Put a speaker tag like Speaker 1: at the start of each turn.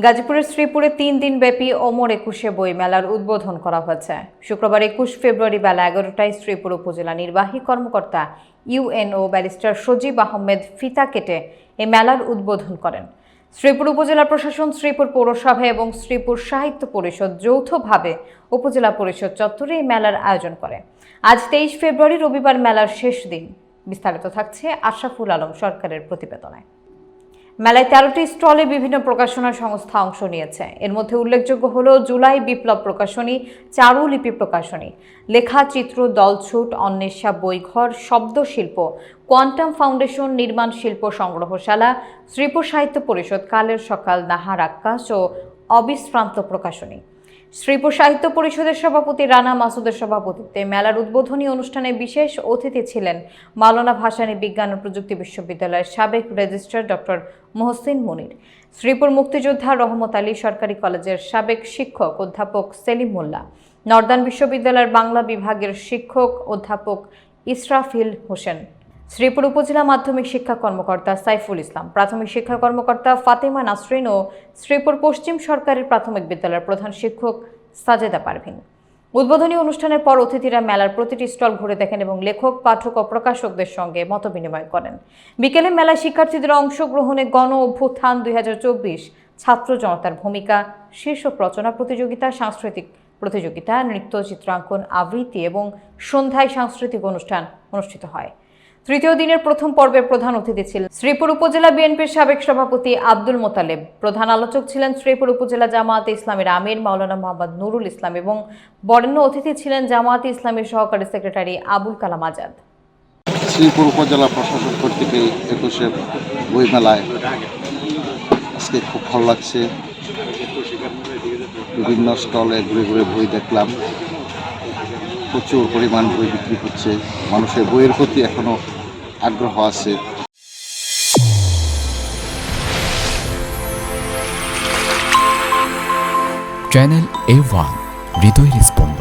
Speaker 1: গাজীপুরের শ্রীপুরে ৩ দিনব্যাপী অমর ২১শে বই মেলার উদ্বোধন করা হয়েছে। শুক্রবার ২১ ফেব্রুয়ারি বেলা ১১টায় শ্রীপুর উপজেলা নির্বাহী কর্মকর্তা ইউএনও ব্যারিস্টার সজীব আহমেদ ফিতা কেটে এ মেলার উদ্বোধন করেন। শ্রীপুর উপজেলা প্রশাসন, শ্রীপুর পৌরসভা এবং শ্রীপুর সাহিত্য পরিষদ যৌথভাবে উপজেলা পরিষদ চত্বরে এই মেলার আয়োজন করে। আজ ২৩ ফেব্রুয়ারি রবিবার মেলার শেষ দিন। বিস্তারিত থাকছে আশরাফুল আলম সরকারের প্রতিবেদনে। মেলায় ১৩টি স্টলে বিভিন্ন প্রকাশনা সংস্থা অংশ নিয়েছে। এর মধ্যে উল্লেখযোগ্য হল জুলাই বিপ্লব প্রকাশনী, চারুলিপি প্রকাশনী, লেখা চিত্র, দলছুট, অন্বেষা বইঘর, শব্দশিল্প, কোয়ান্টাম ফাউন্ডেশন, নির্মাণ শিল্প সংগ্রহশালা, শ্রীপুর সাহিত্য পরিষদ, কালের সকাল, নাহার আকাশ ও অবিশ্রান্ত প্রকাশনী। শ্রীপুর সাহিত্য পরিষদের সভাপতি রানা মাসুদের সভাপতিত্বে মেলার উদ্বোধনী অনুষ্ঠানে বিশেষ অতিথি ছিলেন মাওলানা ভাসানী বিজ্ঞান ও প্রযুক্তি বিশ্ববিদ্যালয়ের সাবেক রেজিস্ট্রার ডক্টর মোহসিন মুনির, শ্রীপুর মুক্তিযোদ্ধা রহমত আলী সরকারি কলেজের সাবেক শিক্ষক অধ্যাপক সেলিম মোল্লা, নর্দান বিশ্ববিদ্যালয়ের বাংলা বিভাগের শিক্ষক অধ্যাপক ইসরাফিল হোসেন, শ্রীপুর উপজেলা মাধ্যমিক শিক্ষা কর্মকর্তা সাইফুল ইসলাম, প্রাথমিক শিক্ষা কর্মকর্তা ফাতেমা নাসরিন ও শ্রীপুর পশ্চিম সরকারি প্রাথমিক বিদ্যালয়ের প্রধান শিক্ষক সাজেদা পারভিন। উদ্বোধনী অনুষ্ঠানের পর অতিথিরা মেলার প্রতিটি স্টল ঘুরে দেখেন এবং লেখক, পাঠক ও প্রকাশকদের সঙ্গে মতবিনিময় করেন। বিকেলে মেলায় শিক্ষার্থীদের অংশগ্রহণে গণ অভ্যুত্থান ২০২৪, ছাত্র জনতার ভূমিকা, শীর্ষক রচনা প্রতিযোগিতা, সাংস্কৃতিক প্রতিযোগিতা, নৃত্য, চিত্রাঙ্কন, আবৃত্তি এবং সন্ধ্যায় সাংস্কৃতিক অনুষ্ঠান অনুষ্ঠিত হয়। তৃতীয় দিনের প্রথম পর্বের প্রধান অতিথি ছিলেন শ্রীপুর উপজেলা বিএনপির সাবেক সভাপতি আব্দুল মোতালেব। প্রধান আলোচক ছিলেন শ্রীপুর উপজেলা জামায়াতে ইসলামীর আমির মাওলানা মোহাম্মদ নুরুল ইসলাম এবং বরেণ্য অতিথি ছিলেন জামায়াতে ইসলামীর সহকারী সেক্রেটারি আবুল কালাম আজাদ।
Speaker 2: শ্রীপুর উপজেলা প্রশাসন কর্তৃক ২১শে বই মেলায় আজকে খুব ভালো লাগছে। বিভিন্ন স্টলে ঘুরে ঘুরে বই দেখলাম। প্রচুর পরিমাণ বই বিক্রি হচ্ছে। মানুষের বইয়ের প্রতি এখনো আগ্রহ আছে।
Speaker 3: চ্যানেল A1 হৃদয়ের স্পন্দন।